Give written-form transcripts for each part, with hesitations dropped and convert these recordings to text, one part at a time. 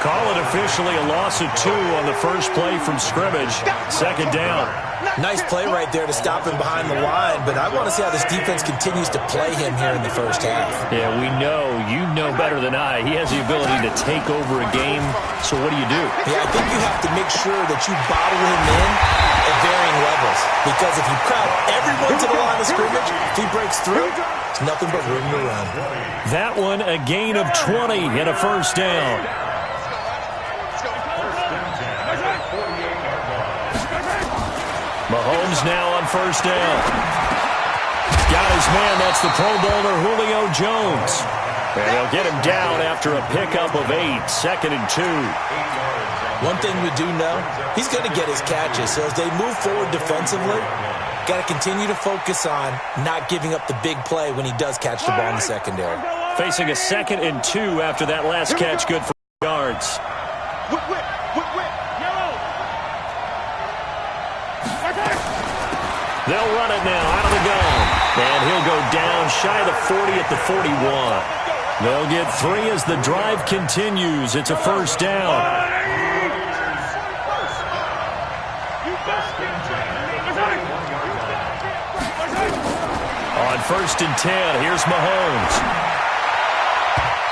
Call it officially a loss of 2 on the first play from scrimmage. Second down. Nice play right there to stop him behind the line, but I want to see how this defense continues to play him here in the first half. Yeah, we know. You know better than I. He has the ability to take over a game, so what do you do? Yeah, I think you have to make sure that you bottle him in at varying levels, because if you crowd everyone to the line of scrimmage, if he breaks through, it's nothing but room to run. That one, a gain of 20 and a first down. Mahomes now on first down. Got his man. That's the Pro Bowler Julio Jones. And they'll get him down after a pickup of 8. Second and 2. One thing we do know, he's going to get his catches. So as they move forward defensively, got to continue to focus on not giving up the big play when he does catch the ball in the secondary. Facing a second and 2 after that last catch. Good for yards. They'll run it now out of the gun. And he'll go down shy of the 40 at the 41. They'll get 3 as the drive continues. It's a first down. On first and 10, here's Mahomes.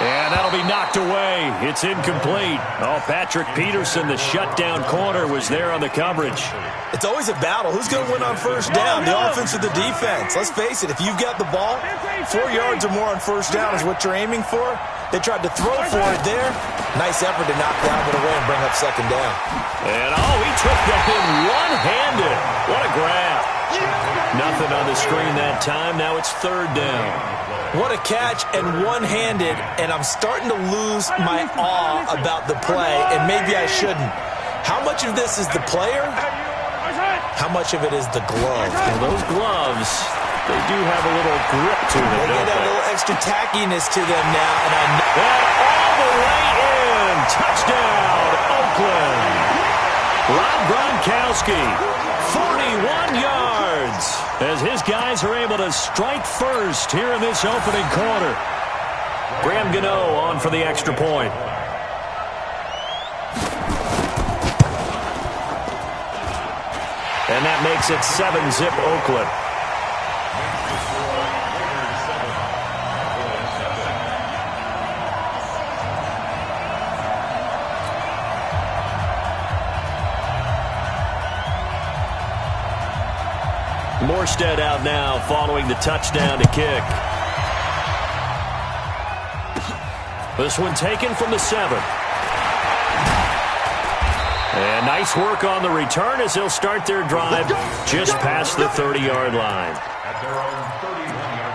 And that'll be knocked away. It's incomplete. Oh, Patrick Peterson, the shutdown corner, was there on the coverage. It's always a battle. Who's going to win on first down, the offense or the defense? Let's face it, if you've got the ball, 4 yards or more on first down is what you're aiming for. They tried to throw for it there. Nice effort to knock that one away and bring up second down. And, oh, he took that in one-handed. What a grab. Nothing on the screen that time. Now it's third down. What a catch and one-handed, and I'm starting to lose my awe about the play, and maybe I shouldn't. How much of this is the player? How much of it is the glove? Well, those gloves, they do have a little grip to them, they don't get a they? little extra tackiness to them now, and I know. And all the way in. Touchdown, Oakland. Rob Gronkowski, 41 yards, as his guys are able to strike first here in this opening quarter. Graham Gano on for the extra point. And that makes it 7-zip Oakland. Morstead out now following the touchdown to kick. This one taken from the 7. And nice work on the return as they'll start their drive just past the 30-yard line. At their own 31-yard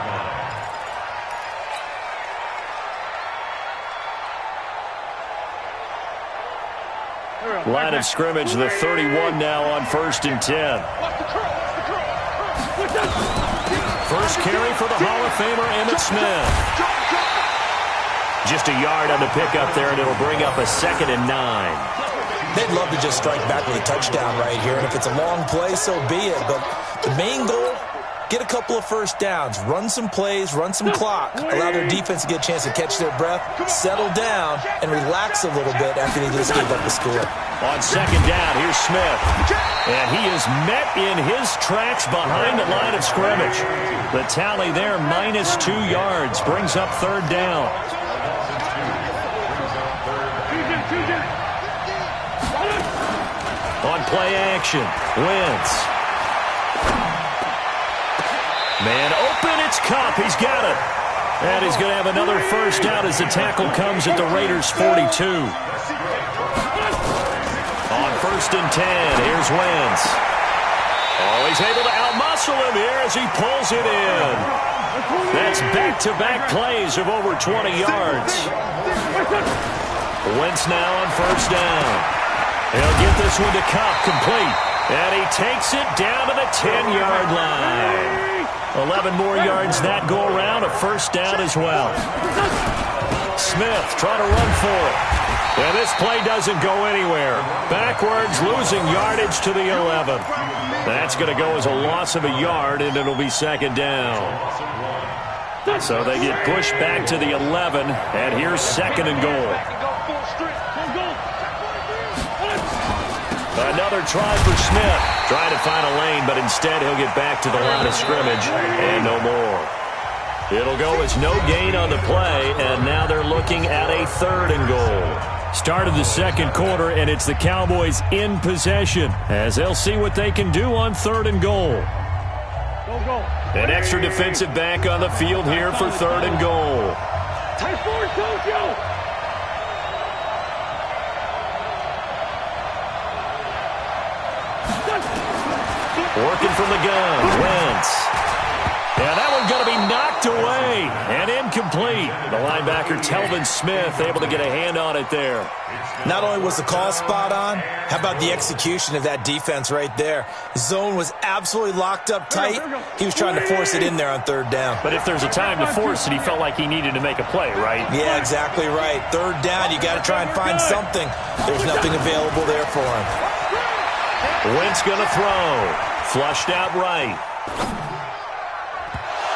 line. Line of scrimmage, the 31 now on first and 10. First carry for the Hall of Famer Emmitt Smith. Just a yard on the pickup there, and it'll bring up a 2nd and 9. They'd love to just strike back with a touchdown right here, and if it's a long play, so be it. But the main goal, get a couple of first downs, run some plays, run some clock, allow their defense to get a chance to catch their breath, settle down, and relax a little bit after they just gave up the score. On second down, here's Smith. And he is met in his tracks behind the line of scrimmage. The tally there, -2 yards, brings up third down. On play action, Wentz. Man open, it's Kupp. He's got it. And he's going to have another first down as the tackle comes at the Raiders' 42. On first and 10, here's Wentz. Oh, he's able to outmuscle him here as he pulls it in. That's back-to-back plays of over 20 yards. Wentz now on first down. He'll get this one to Kupp, complete. And he takes it down to the 10-yard line. 11 more yards that go around, a first down as well. Smith trying to run for it. And this play doesn't go anywhere. Backwards, losing yardage to the 11. That's going to go as a loss of a yard, and it'll be second down. So they get pushed back to the 11, and here's second and goal. Another try for Smith. Trying to find a lane, but instead he'll get back to the line of scrimmage and no more. It'll go as no gain on the play, and now they're looking at a 3rd and goal. Start of the second quarter, and it's the Cowboys in possession as they'll see what they can do on 3rd and goal. An extra defensive back on the field here for 3rd and goal. Working from the gun, Wentz. Yeah, that one's going to be knocked away and incomplete. The linebacker, Telvin Smith, able to get a hand on it there. Not only was the call spot on, how about the execution of that defense right there? Zone was absolutely locked up tight. He was trying to force it in there on 3rd down. But if there's a time to force it, he felt like he needed to make a play, right? Yeah, exactly right. 3rd down, you got to try and find something. There's nothing available there for him. Wentz going to throw. Flushed out right.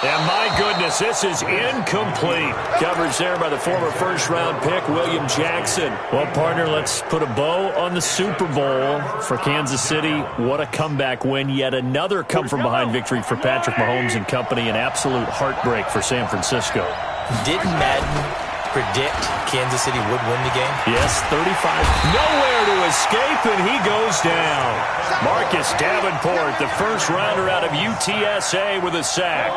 And my goodness, this is incomplete. Coverage there by the former first-round pick, William Jackson. Well, partner, let's put a bow on the Super Bowl for Kansas City. What a comeback win. Yet another come-from-behind victory for Patrick Mahomes and company. An absolute heartbreak for San Francisco. Didn't Madden predict Kansas City would win the game? Yes, 35. Nowhere to escape, and he goes down. Marcus Davenport, the first-rounder out of UTSA with a sack.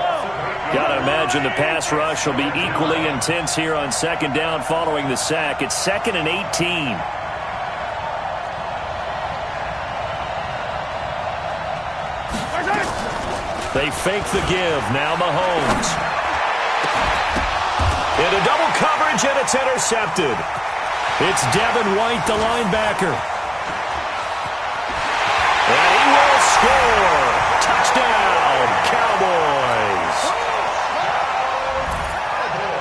Got to imagine the pass rush will be equally intense here on 2nd down following the sack. It's 2nd and 18. They fake the give. Now Mahomes. Into double coverage, and it's intercepted. It's Devin White, the linebacker. And he will score. Touchdown, Cowboys.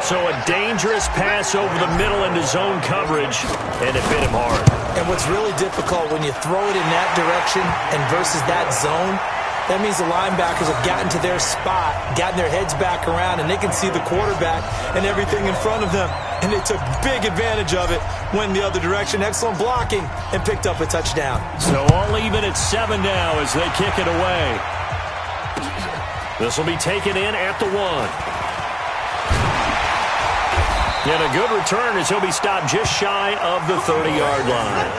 So a dangerous pass over the middle into zone coverage, and it hit him hard. And what's really difficult when you throw it in that direction and versus that zone, that means the linebackers have gotten to their spot, gotten their heads back around, and they can see the quarterback and everything in front of them. And they took big advantage of it, went the other direction, excellent blocking, and picked up a touchdown. So all even at 7 now as they kick it away. This will be taken in at the 1. And a good return as he'll be stopped just shy of the 30-yard line.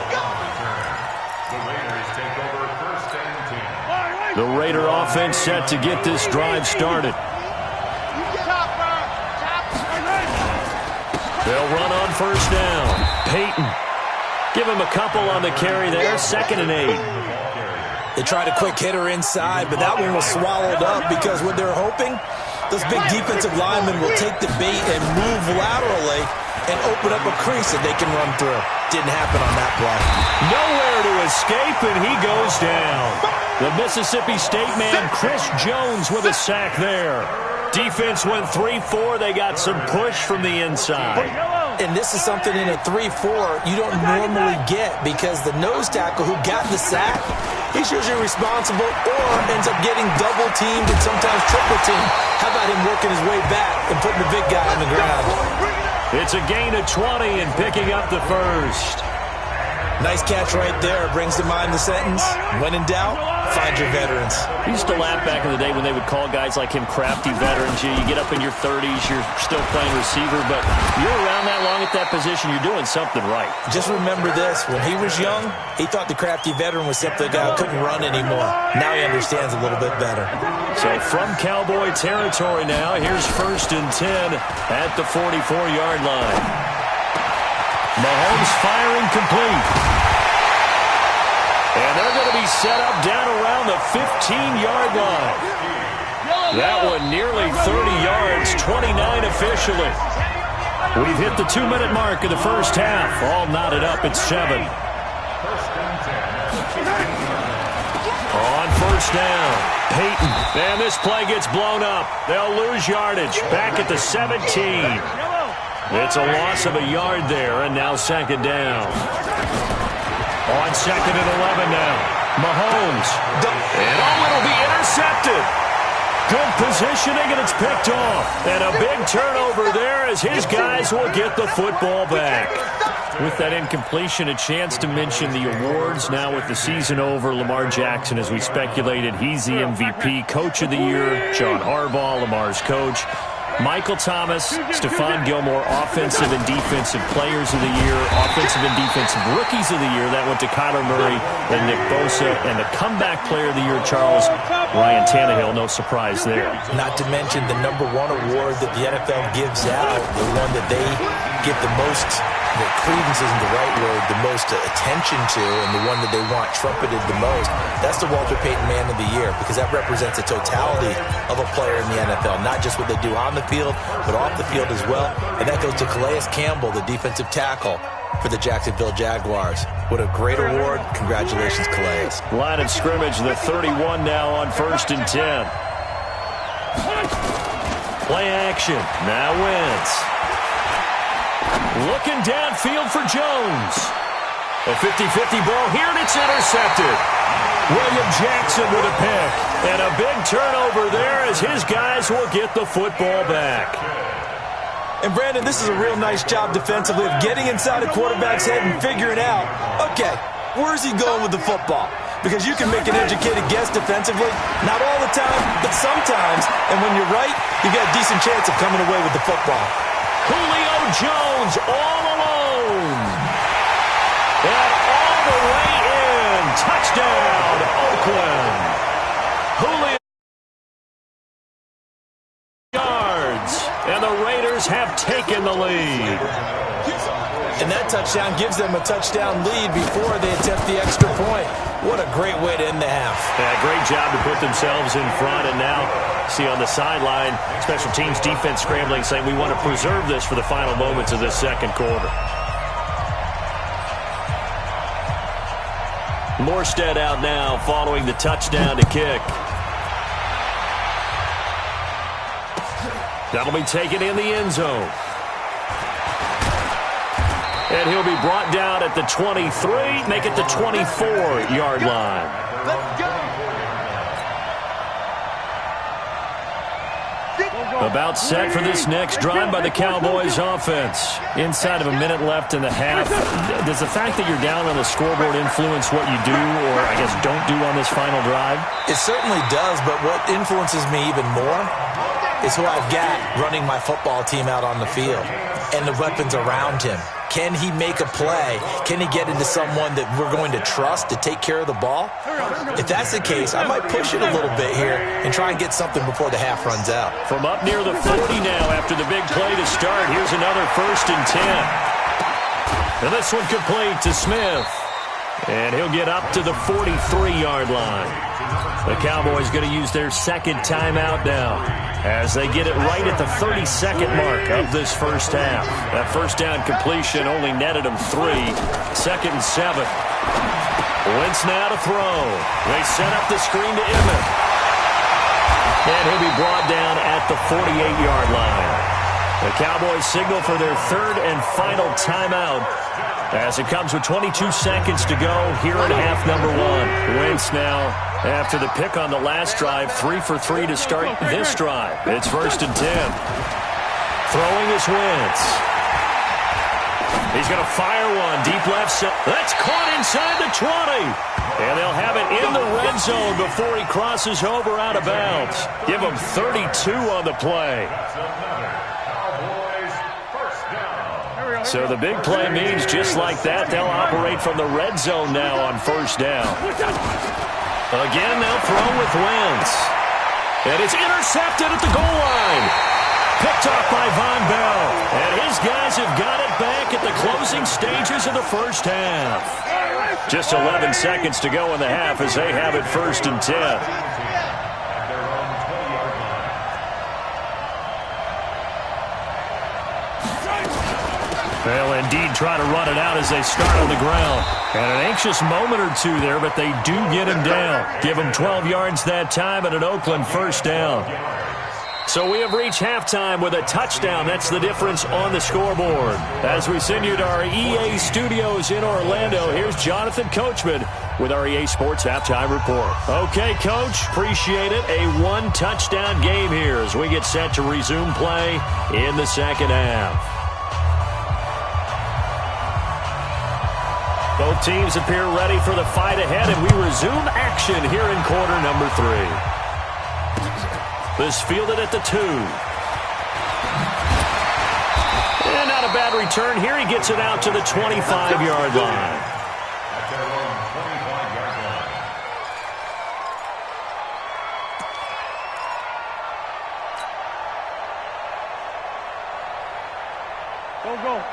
The Raider offense set to get this drive started. They'll run on 1st down. Peyton. Give him a couple on the carry there. 2nd and 8. They tried a quick hitter inside, but that one was swallowed up because what they're hoping, those big defensive linemen will take the bait and move laterally and open up a crease that they can run through. Didn't happen on that play. Nowhere to escape, and he goes down. The Mississippi State man, Chris Jones, with a sack there. Defense went 3-4. They got some push from the inside. And this is something in a 3-4 you don't normally get because the nose tackle who got the sack, he's usually responsible or ends up getting double-teamed and sometimes triple-teamed. How about him working his way back and putting the big guy on the ground? It's a gain of 20 and picking up the first. Nice catch right there. Brings to mind the sentence, when in doubt, find your veterans. I used to laugh back in the day when they would call guys like him crafty veterans. You get up in your 30s, you're still playing receiver, but you're around that long at that position, you're doing something right. Just remember this. When he was young, he thought the crafty veteran was simply a guy who couldn't run anymore. Now he understands a little bit better. So from Cowboy territory now, here's 1st and 10 at the 44-yard line. Mahomes firing complete. And they're going to be set up down around the 15-yard line. That one nearly 30 yards, 29 officially. We've hit the 2-minute mark of the first half. All knotted up at 7. On 1st down, Peyton. And this play gets blown up. They'll lose yardage. Back at the 17. It's a loss of a yard there, and now 2nd down. On 2nd and 11 now. Mahomes. And it'll be intercepted. Good positioning, and it's picked off. And a big turnover there as his guys will get the football back. With that incompletion, a chance to mention the awards. Now with the season over, Lamar Jackson, as we speculated, he's the MVP, Coach of the Year. John Harbaugh, Lamar's coach. Michael Thomas, Stephon Gilmore, Offensive and Defensive Players of the Year, Offensive and Defensive Rookies of the Year. That went to Kyler Murray and Nick Bosa. And the Comeback Player of the Year, Charles, Ryan Tannehill. No surprise there. Not to mention the #1 award that the NFL gives out, the one that they give the most, the credence isn't the right word, the most attention to, and the one that they want trumpeted the most. That's the Walter Payton Man of the Year, because that represents the totality of a player in the NFL, not just what they do on the field, but off the field as well. And that goes to Calais Campbell, the defensive tackle for the Jacksonville Jaguars. What a great award. Congratulations, Calais. Line of scrimmage, the 31 now on 1st and 10. Play action. Now Wentz. Looking downfield for Jones. A 50-50 ball here, and it's intercepted. William Jackson with a pick. And a big turnover there as his guys will get the football back. And, Brandon, this is a real nice job defensively of getting inside a quarterback's head and figuring out, okay, where's he going with the football? Because you can make an educated guess defensively. Not all the time, but sometimes. And when you're right, you got a decent chance of coming away with the football. Julio Jones all alone. And all the way in. Touchdown, Oakland. Julio yards. And the Raiders have taken the lead. And that touchdown gives them a touchdown lead before they attempt the extra point. What a great way to end the half. Yeah, great job to put themselves in front. And now, see on the sideline, special teams defense scrambling, saying we want to preserve this for the final moments of this second quarter. Morstead out now following the touchdown to kick. That'll be taken in the end zone. And he'll be brought down at the 23, make it the 24-yard line. Let's go. About set for this next drive by the Cowboys offense. Inside of a minute left in the half. Does the fact that you're down on the scoreboard influence what you do, or I guess don't do on this final drive? It certainly does, but what influences me even more is who I've got running my football team out on the field and the weapons around him. Can he make a play? Can he get into someone that we're going to trust to take care of the ball? If that's the case, I might push it a little bit here and try and get something before the half runs out. From up near the 40 now after the big play to start, here's another 1st and 10. And this one complete to Smith. And he'll get up to the 43-yard line. The Cowboys going to use their second timeout now as they get it right at the 32nd mark of this first half. That first down completion only netted them 3. 2nd and 7. Wentz now to throw. They set up the screen to Emmett. And he'll be brought down at the 48-yard line. The Cowboys signal for their third and final timeout as it comes with 22 seconds to go here in half number 1. Wentz now, after the pick on the last drive, 3 for 3 to start this drive. It's 1st and 10. Throwing is Wentz. He's going to fire one deep left side. That's caught inside the 20. And they'll have it in the red zone before he crosses over out of bounds. Give him 32 on the play. So the big play means just like that, they'll operate from the red zone now on 1st down. Again, they'll throw with Wentz. And it's intercepted at the goal line. Picked off by Von Bell. And his guys have got it back at the closing stages of the first half. Just 11 seconds to go in the half as they have it 1st and 10. They'll indeed try to run it out as they start on the ground. And an anxious moment or two there, but they do get him down. Give him 12 yards that time and an Oakland 1st down. So we have reached halftime with a touchdown. That's the difference on the scoreboard. As we send you to our EA studios in Orlando, here's Jonathan Coachman with our EA Sports Halftime Report. Okay, Coach, appreciate it. A 1-touchdown game here as we get set to resume play in the second half. Both teams appear ready for the fight ahead, and we resume action here in quarter number 3. This fielded at the 2. And not a bad return here. He gets it out to the 25-yard line.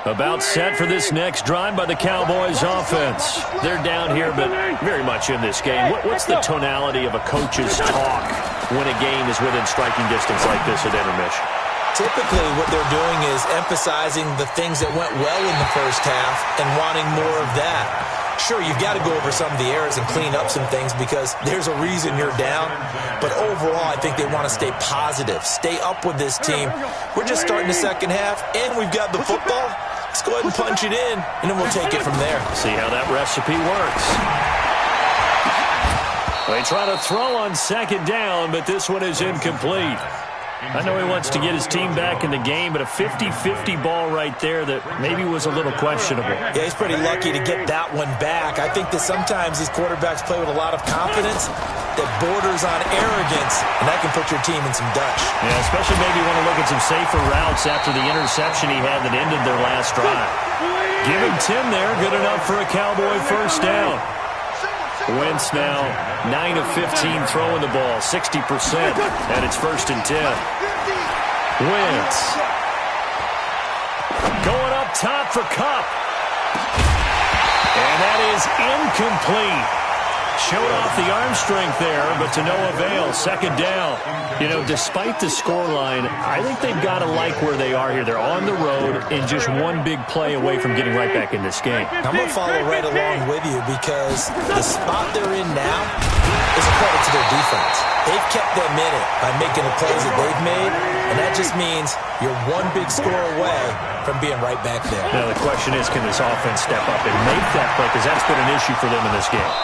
About set for this next drive by the Cowboys offense. They're down here, but very much in this game. What's the tonality of a coach's talk when a game is within striking distance like this at intermission? Typically, what they're doing is emphasizing the things that went well in the first half and wanting more of that. Sure, you've got to go over some of the errors and clean up some things because there's a reason you're down. But overall, I think they want to stay positive, stay up with this team. We're just starting the second half, and we've got the football. Let's go ahead and punch it in, and then we'll take it from there. See how that recipe works. They try to throw on second down, but this one is incomplete. I know he wants to get his team back in the game, but a 50-50 ball right there that maybe was a little questionable. Yeah, he's pretty lucky to get that one back. I think that sometimes these quarterbacks play with a lot of confidence that borders on arrogance, and that can put your team in some Dutch. Yeah, especially maybe want to look at some safer routes after the interception he had that ended their last drive. Give him 10 there, good enough for a Cowboy first down. Wentz now 9 of 15 throwing the ball, 60%, and it's 1st and 10. Wentz going up top for Kupp, and that is incomplete. Showed off the arm strength there, but to no avail. Second down. You know, despite the scoreline, I think they've got to like where they are here. They're on the road and just one big play away from getting right back in this game. I'm going to follow right along with you because the spot they're in now is a credit to their defense. They've kept them in it by making the plays that they've made, and that just means you're one big score away from being right back there. Now, the question is, can this offense step up and make that play? Because that's been an issue for them in this game.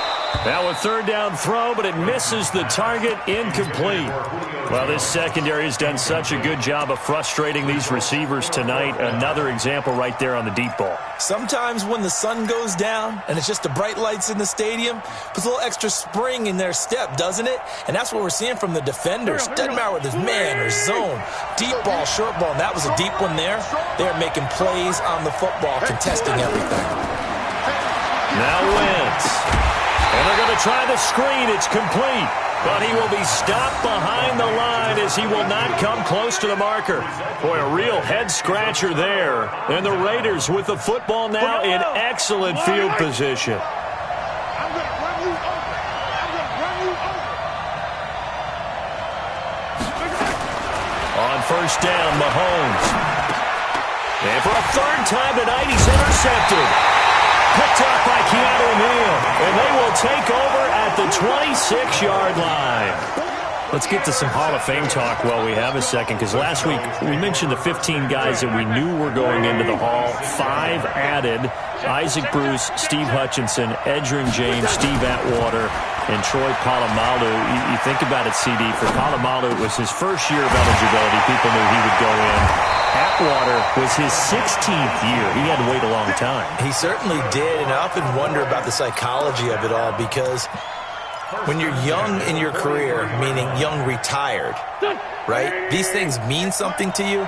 Now a third down throw, but it misses the target, incomplete. Well, this secondary has done such a good job of frustrating these receivers tonight. Another example right there on the deep ball. Sometimes when the sun goes down and it's just the bright lights in the stadium, puts a little extra spring in their step, doesn't it? And that's what we're seeing from the defenders. Doesn't matter whether it's man or zone, deep ball, short ball. And that was a deep one there. They're making plays on the football, contesting everything. Now Wentz. And they're going to try the screen. It's complete. But he will be stopped behind the line as he will not come close to the marker. Boy, a real head-scratcher there. And the Raiders with the football now in excellent field position. On first down, Mahomes. And for a third time tonight, he's intercepted. Picked up by Keanu Neal, and they will take over at the 26-yard line. Let's get to some Hall of Fame talk while we have a second, because last week we mentioned the 15 guys that we knew were going into the Hall. 5 added: Isaac Bruce, Steve Hutchinson, Edgerrin James, Steve Atwater, and Troy Polamalu. You think about it, CD, for Polamalu, it was his first year of eligibility. People knew he would go in. Atwater was his 16th year. He had to wait a long time. He certainly did, and I often wonder about the psychology of it all, because when you're young in your career, meaning young retired, right, these things mean something to you,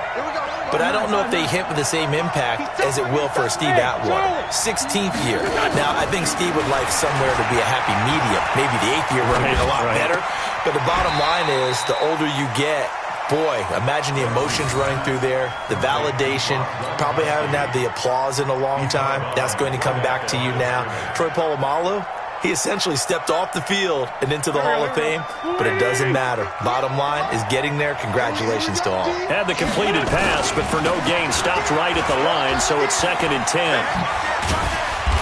but I don't know if they hit with the same impact as it will for Steve Atwater. 16th year. Now, I think Steve would like somewhere to be a happy medium. Maybe the 8th year would have been a lot better, but the bottom line is the older you get, boy, imagine the emotions running through there, the validation. Probably haven't had the applause in a long time. That's going to come back to you now. Troy Polamalu, he essentially stepped off the field and into the Hall of Fame, but it doesn't matter. Bottom line is getting there. Congratulations to all. Had the completed pass, but for no gain, stopped right at the line, so it's 2nd and 10.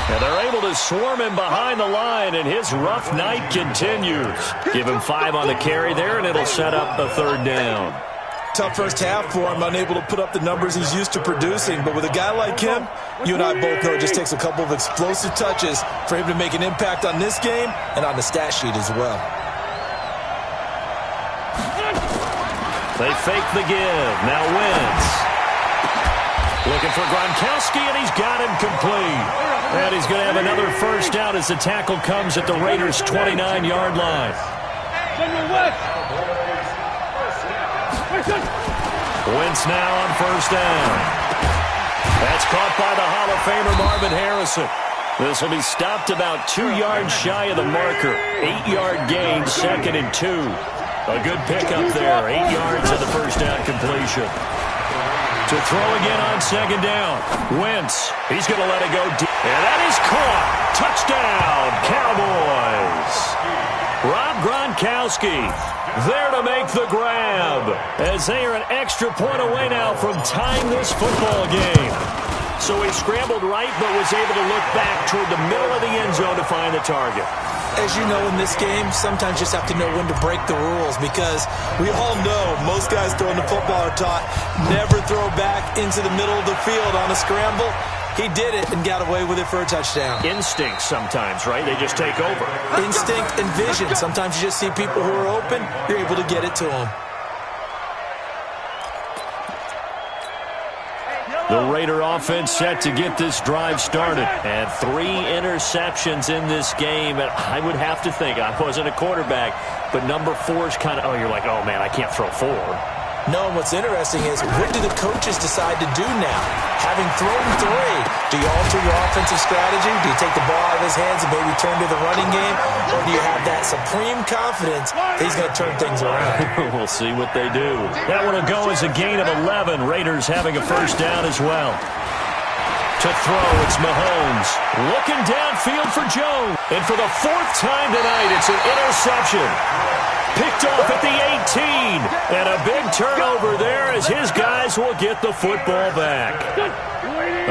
And they're able to swarm him behind the line, and his rough night continues. Give him 5 on the carry there, and it'll set up a third down. Tough first half for him, unable to put up the numbers he's used to producing. But with a guy like him, you and I both know it just takes a couple of explosive touches for him to make an impact on this game and on the stat sheet as well. They fake the give. Now Wentz. Looking for Gronkowski, and he's got him complete. And he's going to have another first down as the tackle comes at the Raiders' 29-yard line. Wentz now on first down. That's caught by the Hall of Famer Marvin Harrison. This will be stopped about 2 yards shy of the marker. 8-yard gain, 2nd and 2. A good pickup there. 8 yards on the first down completion. To throw again on 2nd down. Wentz, he's going to let it go deep. And that is caught. Touchdown, Cowboys. Rob Gronkowski there to make the grab as they are an extra point away now from tying this football game. So he scrambled right but was able to look back toward the middle of the end zone to find the target. As you know, in this game, sometimes you just have to know when to break the rules because we all know most guys throwing the football are taught never throw back into the middle of the field on a scramble. He did it and got away with it for a touchdown. Instinct sometimes, right? They just take over. Instinct and vision. Sometimes you just see people who are open, you're able to get it to them. The Raider offense set to get this drive started. And 3 interceptions in this game. And I would have to think, I wasn't a quarterback, but number 4 is kind of, you're like, oh, man, I can't throw 4. No, and what's interesting is what do the coaches decide to do now? Having thrown 3, do you alter your offensive strategy? Do you take the ball out of his hands and maybe turn to the running game? Or do you have that supreme confidence that he's going to turn things around? We'll see what they do. That one will go as a gain of 11. Raiders having a first down as well. To throw, it's Mahomes. Looking downfield for Jones. And for the 4th time tonight, it's an interception. Picked off at the 18. And a big turnover there as his guys will get the football back.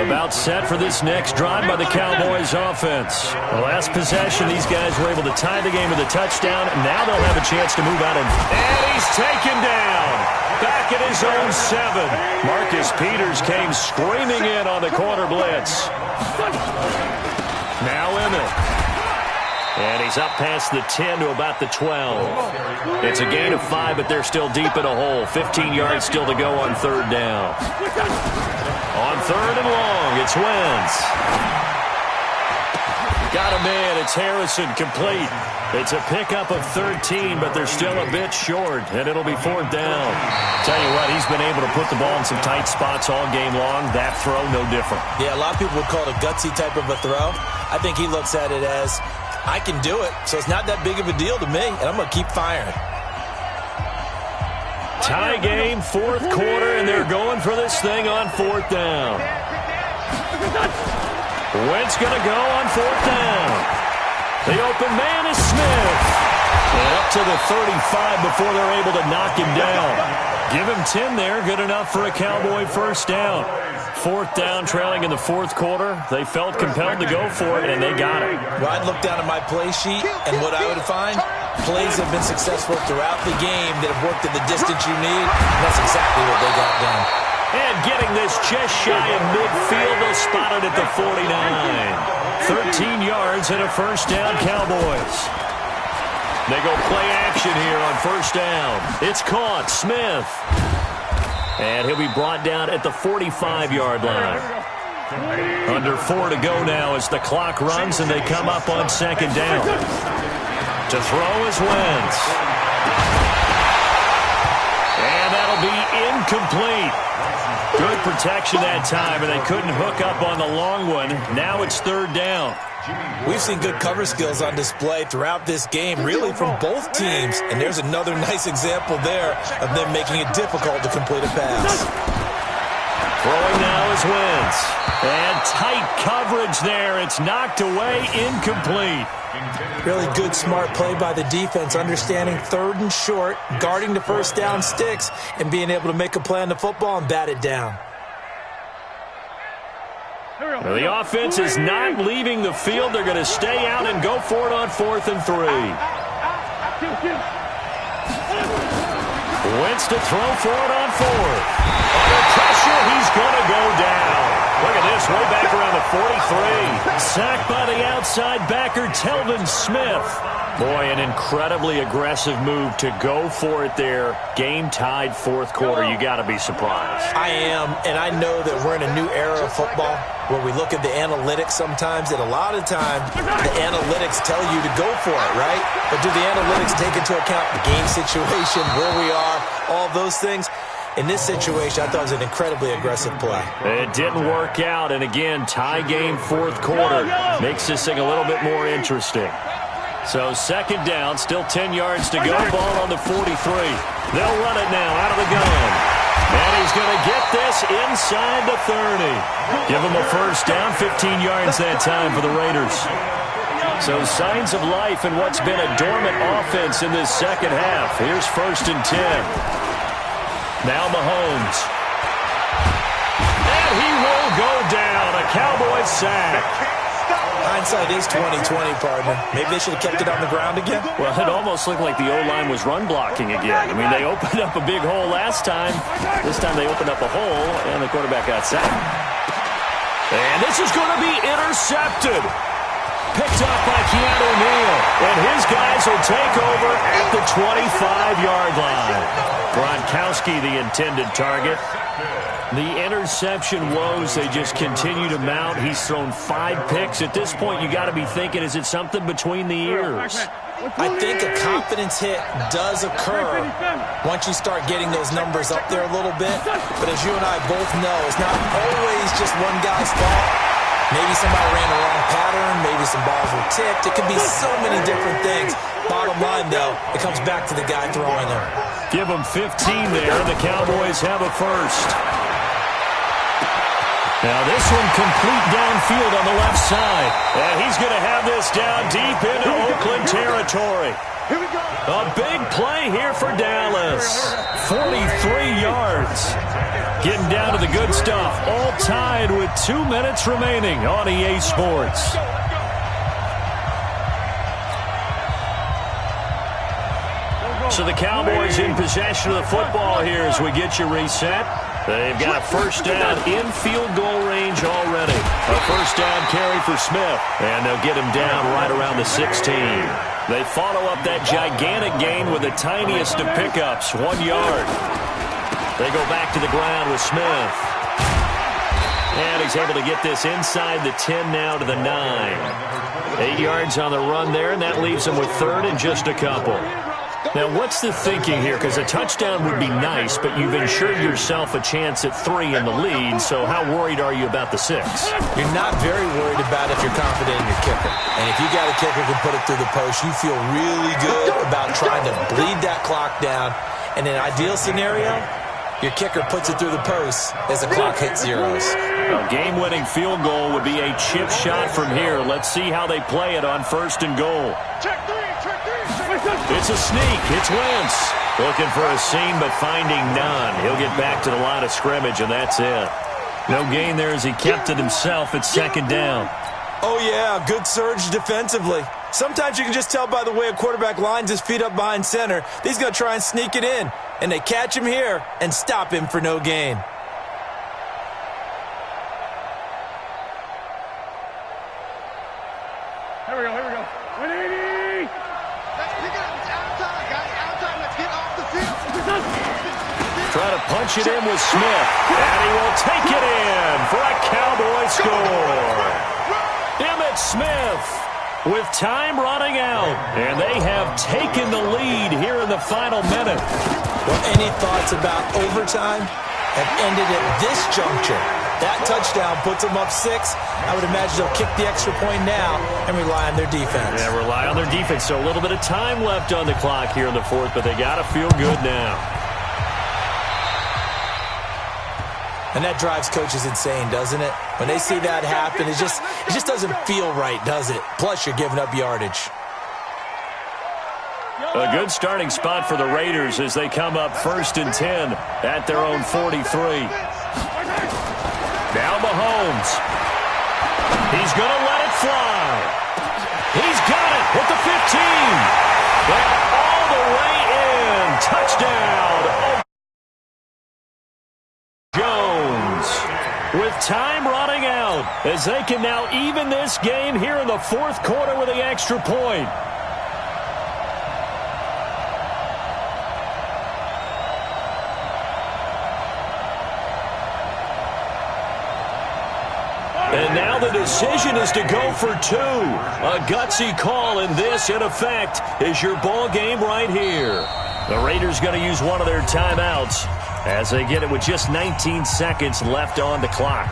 About set for this next drive by the Cowboys offense. The last possession, these guys were able to tie the game with a touchdown. Now they'll have a chance to move out. And he's taken down. Back at his own 7. Marcus Peters came screaming in on the corner blitz. Now Emmett. And he's up past the 10 to about the 12. It's a gain of 5, but they're still deep in a hole. 15 yards still to go on 3rd down. On 3rd and long, it's Wentz. Got him in. It's Harrison complete. It's a pickup of 13, but they're still a bit short, and it'll be 4th down. Tell you what, he's been able to put the ball in some tight spots all game long. That throw, no different. Yeah, a lot of people would call it a gutsy type of a throw. I think he looks at it as, I can do it, so it's not that big of a deal to me, and I'm going to keep firing. Tie game, 4th quarter, and they're going for this thing on 4th down. Wentz going to go on 4th down. The open man is Smith. And up to the 35 before they're able to knock him down. Give him 10 there, good enough for a Cowboy first down. 4th down, trailing in the 4th quarter. They felt compelled to go for it, and they got it. Well, I'd look down at my play sheet, and what I would find, plays have been successful throughout the game that have worked at the distance you need, and that's exactly what they got done. And getting this just shy of midfield, they'll spot it at the 49. 13 yards and a first down, Cowboys. They go play action here on first down. It's caught, Smith. And he'll be brought down at the 45-yard line. Under 4 to go now as the clock runs and they come up on 2nd down. To throw is Wentz. And that'll be incomplete. Good protection that time, and they couldn't hook up on the long one. Now it's 3rd down. We've seen good cover skills on display throughout this game, really from both teams. And there's another nice example there of them making it difficult to complete a pass. Throwing now is Wentz. And tight coverage there. It's knocked away, incomplete. Really good, smart play by the defense, understanding 3rd and short, guarding the first down sticks, and being able to make a play on the football and bat it down. Well, the offense is not leaving the field. They're going to stay out and go for it on 4th and 3. Wentz to throw for it on 4th. Under pressure, he's going to go down. Look at this, way back around the 43. Sacked by the outside backer, Telvin Smith. Boy, an incredibly aggressive move to go for it there. Game-tied fourth quarter. You got to be surprised. I am, and I know that we're in a new era of football where we look at the analytics sometimes, and a lot of times the analytics tell you to go for it, right? But do the analytics take into account the game situation, where we are, all those things? In this situation, I thought it was an incredibly aggressive play. It didn't work out, and again, tie game fourth quarter makes this thing a little bit more interesting. So second down, still 10 yards to go. Ball on the 43. They'll run it now out of the gun. And he's going to get this inside the 30. Give him a first down, 15 yards that time for the Raiders. So signs of life in what's been a dormant offense in this second half. Here's first and 10. Now Mahomes. And he will go down. A Cowboys sack. Hindsight is 20/20, partner. Maybe they should have kept it on the ground again. Well, it almost looked like the O-line was run blocking again. I mean, they opened up a big hole last time. This time they opened up a hole, and the quarterback got sacked. And this is going to be intercepted. Picked off by Keanu Neal. And his guys will take over at the 25-yard line. Gronkowski, the intended target. The interception woes, they just continue to mount. He's thrown 5 picks. At this point, you got to be thinking, is it something between the ears? I think a confidence hit does occur once you start getting those numbers up there a little bit. But as you and I both know, it's not always just one guy's fault. Maybe somebody ran the wrong pattern. Maybe some balls were tipped. It could be so many different things. Bottom line, though, it comes back to the guy throwing them. Give them 15 there. The Cowboys have a first. Now this one complete downfield on the left side. And he's going to have this down deep into Oakland territory. A big play here for Dallas. 43 yards. Getting down to the good stuff. All tied with 2 minutes remaining on EA Sports. So the Cowboys in possession of the football here as we get you reset. They've got a first down in field goal range already. A first down carry for Smith. And they'll get him down right around the 16. They follow up that gigantic gain with the tiniest of pickups, 1 yard. They go back to the ground with Smith. And he's able to get this inside the 10 now to the 9. 8 yards on the run there, and that leaves him with third and just a couple. Now, what's the thinking here? Because a touchdown would be nice, but you've ensured yourself a chance at 3 in the lead, so how worried are you about the 6? You're not very worried about if you're confident in your kicker. And if you got a kicker who can put it through the post, you feel really good about trying to bleed that clock down. In an ideal scenario, your kicker puts it through the post as the clock hits zeros. A game-winning field goal would be a chip shot from here. Let's see how they play it on first and goal. It's a sneak. It's Wentz. Looking for a seam, but finding none. He'll get back to the line of scrimmage, and that's it. No gain there as he kept it himself at second down. Oh, yeah, good surge defensively. Sometimes you can just tell by the way a quarterback lines his feet up behind center. He's going to try and sneak it in, and they catch him here and stop him for no gain. Here we go. 180! Trying to punch it in with Smith, and he will take it in for a Cowboy score. Emmitt Smith with time running out, and they have taken the lead here in the final minute. Well, any thoughts about overtime have ended at this juncture. That touchdown puts them up 6. I would imagine they'll kick the extra point now and rely on their defense. Yeah, rely on their defense. So a little bit of time left on the clock here in the fourth, but they got to feel good now. And that drives coaches insane, doesn't it? When they see that happen, it just doesn't feel right, does it? Plus, you're giving up yardage. A good starting spot for the Raiders as they come up first and 10 at their own 43. Now Mahomes. He's going to let it fly. He's got it at the 15. And all the way in. Touchdown. Jones with time running field as they can now even this game here in the fourth quarter with the extra point. And now the decision is to go for two. A gutsy call, and this, in effect, is your ball game right here. The Raiders going to use one of their timeouts as they get it with just 19 seconds left on the clock.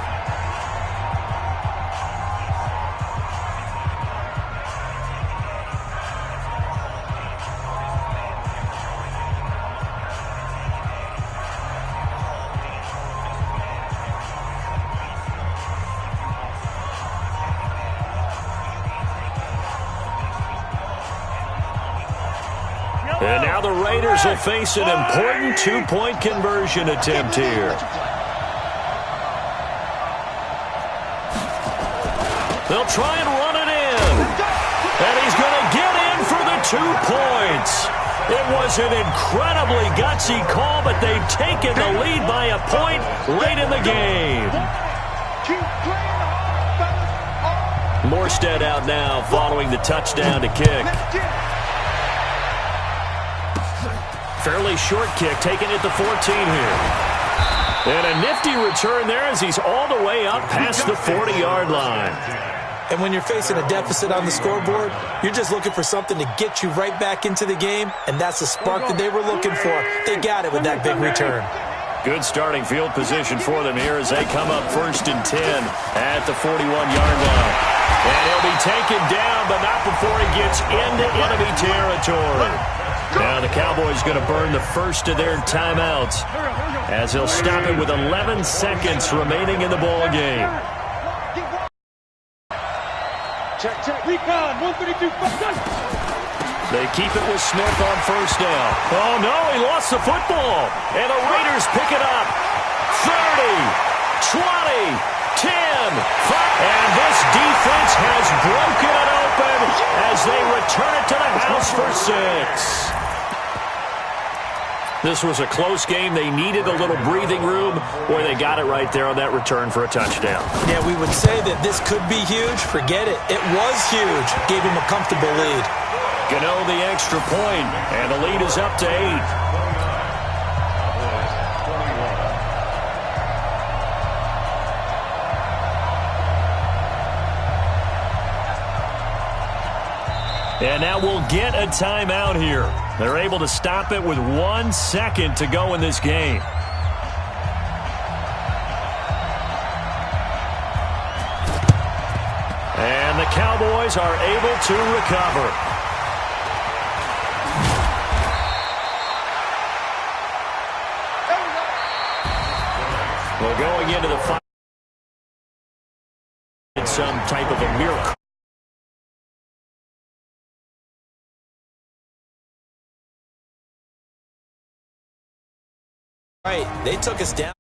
And now the Raiders will face an important two-point conversion attempt here. They'll try and run it in. And he's going to get in for the 2 points. It was an incredibly gutsy call, but they've taken the lead by a point late in the game. Morstead out now following the touchdown to kick. Fairly short kick, taken at the 14 here. And a nifty return there as he's all the way up past the 40-yard line. And when you're facing a deficit on the scoreboard, you're just looking for something to get you right back into the game, and that's the spark that they were looking for. They got it with that big return. Good starting field position for them here as they come up 1st and 10 at the 41-yard line. And he'll be taken down, but not before he gets into enemy territory. Now the Cowboys going to burn the first of their timeouts as they'll stop it with 11 seconds remaining in the ball game. Check. Recon, 132. They keep it with Smith on 1st down. Oh, no, he lost the football. And the Raiders pick it up. 30, 20, 10, 5. And this defense has broken it open as they return it to the house for 6. This was a close game. They needed a little breathing room, or they got it right there on that return for a touchdown. Yeah, we would say that this could be huge. Forget it. It was huge. Gave him a comfortable lead. Gano the extra point, and the lead is up to 8. And now we'll get a timeout here. They're able to stop it with 1 second to go in this game. And the Cowboys are able to recover. Well, going into the final, it's some type of a miracle. Right, they took us down.